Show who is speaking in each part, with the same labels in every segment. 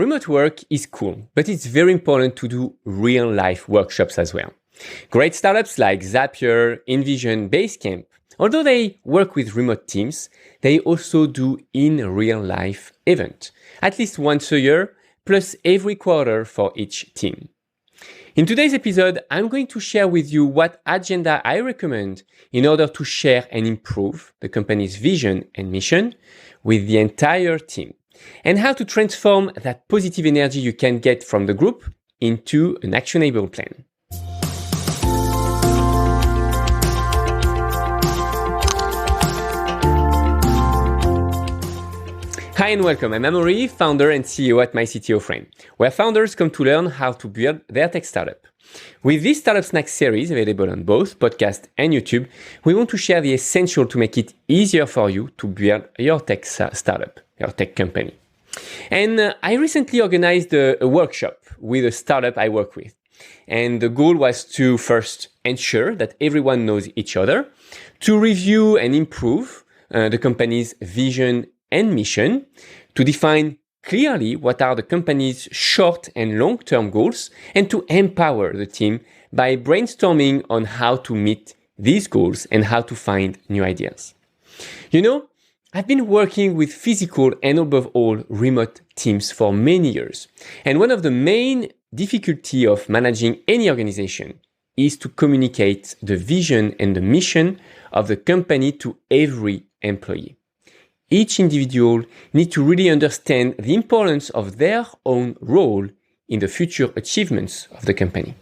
Speaker 1: remote work is cool, but it's very important to do real-life workshops as well. Great startups like Zapier, Invision, Basecamp, although they work with remote teams, they also do in real-life event, at least once a year, plus every quarter for each team. In today's episode, I'm going to share with you what agenda I recommend in order to share and improve the company's vision and mission with the entire team, and how to transform that positive energy you can get from the group into an actionable plan. Hi and welcome. I'm Amaury, founder and CEO at My CTO Frame, where founders come to learn how to build their tech startup. With this Startup Snack series available on both podcast and YouTube, we want to share the essential to make it easier for you to build your tech startup, your tech company. And I recently organized a workshop with a startup I work with. And the goal was to first ensure that everyone knows each other, to review and improve the company's vision and mission, to define clearly what are the company's short and long-term goals, and to empower the team by brainstorming on how to meet these goals and how to find new ideas. You know, I've been working with physical and above all remote teams for many years. And one of the main difficulties of managing any organization is to communicate the vision and the mission of the company to every employee. Each individual needs to really understand the importance of their own role in the future achievements of the company.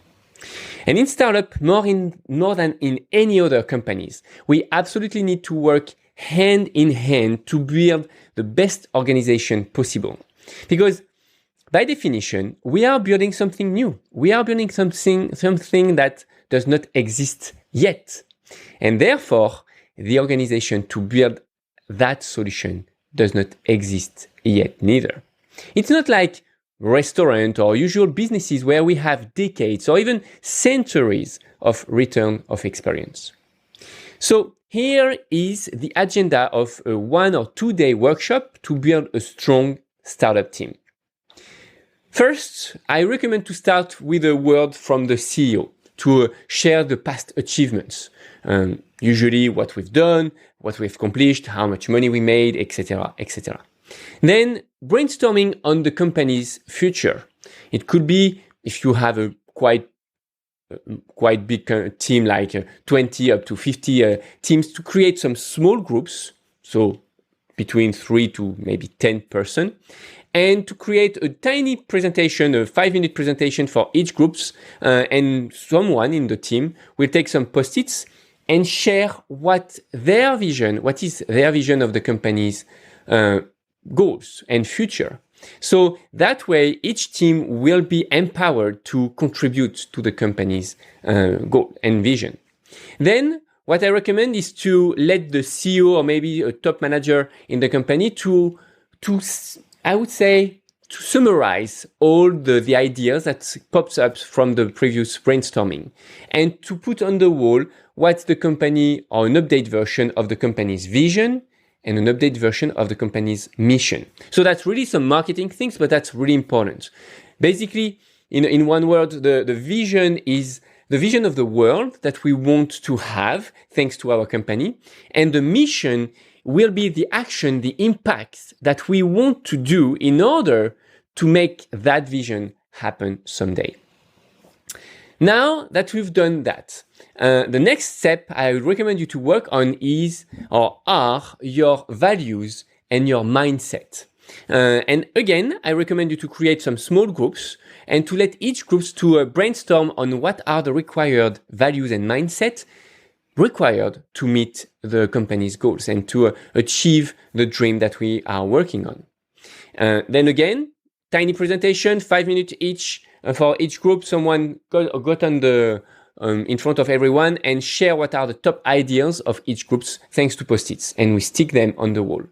Speaker 1: And in startup, more than in any other companies, we absolutely need to work hand in hand to build the best organization possible. Because by definition, we are building something new. We are building something that does not exist yet. And therefore, the organization to build that solution does not exist yet neither. It's not like restaurant or usual businesses where we have decades or even centuries of return of experience. So here is the agenda of a 1 or 2 day workshop to build a strong startup team. First, I recommend to start with a word from the CEO to share the past achievements. Usually what we've done, what we've accomplished, how much money we made, etc., etc. Then brainstorming on the company's future. It could be if you have a quite big team, like 20 up to 50 teams, to create some small groups, so between 3 to maybe 10 person, and to create a tiny presentation, a 5-minute presentation for each groups, and someone in the team will take some post-its and share what is their vision of the company's goals and future. So that way, each team will be empowered to contribute to the company's goal and vision. Then, what I recommend is to let the CEO or maybe a top manager in the company to summarize all the ideas that pops up from the previous brainstorming, and to put on the wall what's the company or an update version of the company's vision and an update version of the company's mission. So that's really some marketing things, but that's really important. Basically, in one word, the vision is the vision of the world that we want to have thanks to our company, and the mission will be the action, the impact that we want to do in order to make that vision happen someday. Now that we've done that, the next step I would recommend you to work on are your values and your mindset. And again, I recommend you to create some small groups and to let each groups to brainstorm on what are the required values and mindset required to meet the company's goals and to achieve the dream that we are working on. Then again, tiny presentation, 5 minutes each for each group. Someone got on the in front of everyone and share what are the top ideas of each groups thanks to post-its, and we stick them on the wall.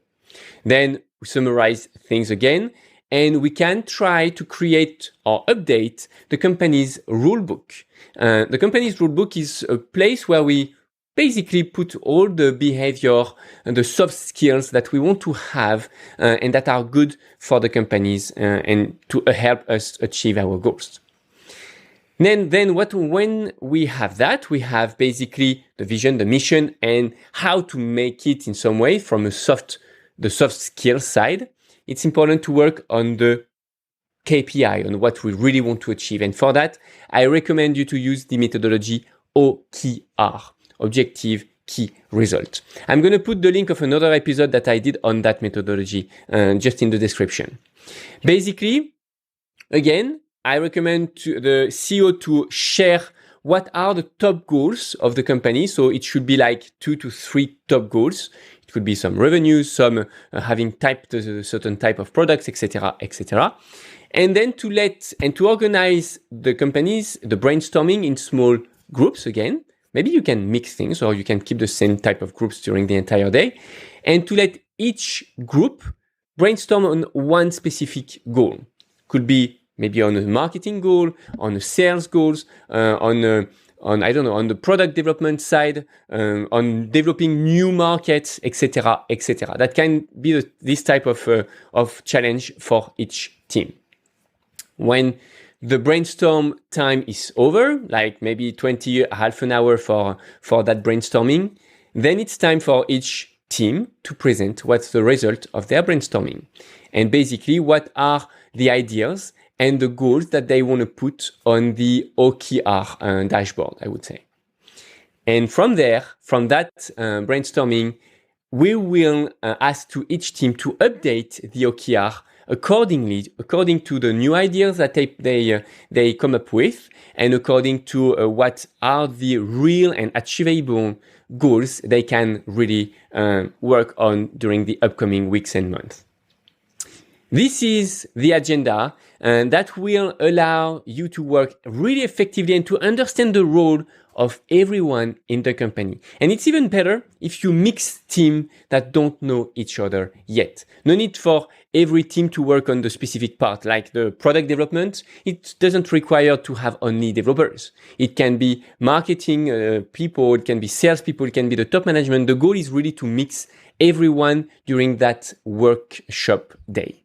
Speaker 1: Then we summarize things again, and we can try to create or update the company's rulebook. The company's rulebook is a place where we basically put all the behavior and the soft skills that we want to have and that are good for the companies and to help us achieve our goals. Then when we have that, we have basically the vision, the mission, and how to make it in some way from the soft skill side. It's important to work on the KPI, on what we really want to achieve. And for that, I recommend you to use the methodology OKR, Objective Key Result. I'm going to put the link of another episode that I did on that methodology just in the description. Basically, again, I recommend to the CEO to share what are the top goals of the company. So it should be like 2 to 3 top goals. It could be some revenues, some having typed a certain type of products, etc., etc. And then to organize the companies, the brainstorming in small groups again. Maybe you can mix things or you can keep the same type of groups during the entire day. And to let each group brainstorm on one specific goal. Could be maybe on a marketing goal, on a sales goals, on the product development side, on developing new markets, etc., etc. That can be this type of challenge for each team. When the brainstorm time is over, like maybe 20, half an hour for that brainstorming, then it's time for each team to present what's the result of their brainstorming. And basically, what are the ideas and the goals that they want to put on the OKR dashboard, I would say. And from that brainstorming, we will ask to each team to update the OKR according to the new ideas that they come up with, and according to what are the real and achievable goals they can really work on during the upcoming weeks and months. This is the agenda that will allow you to work really effectively and to understand the role of everyone in the company. And it's even better if you mix teams that don't know each other yet. No need for every team to work on the specific part, like the product development. It doesn't require to have only developers. It can be marketing people, it can be sales people, it can be the top management. The goal is really to mix everyone during that workshop day.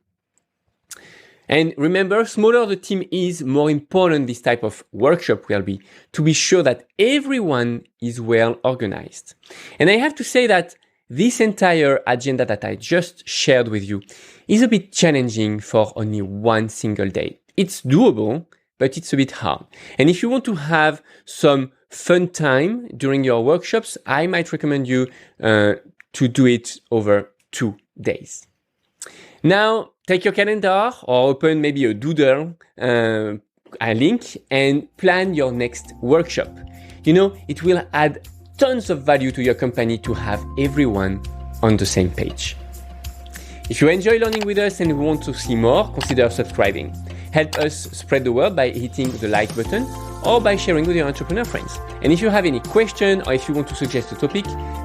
Speaker 1: And remember, smaller the team is, more important this type of workshop will be, to be sure that everyone is well organized. And I have to say that this entire agenda that I just shared with you is a bit challenging for only one single day. It's doable, but it's a bit hard. And if you want to have some fun time during your workshops, I might recommend you to do it over 2 days. Now, take your calendar or open maybe a doodle, a link, and plan your next workshop. You know, it will add tons of value to your company to have everyone on the same page. If you enjoy learning with us and want to see more, consider subscribing. Help us spread the word by hitting the like button or by sharing with your entrepreneur friends. And if you have any question or if you want to suggest a topic,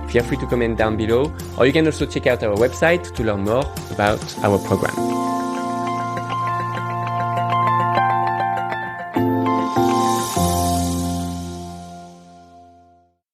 Speaker 1: feel free to comment down below, or you can also check out our website to learn more about our program.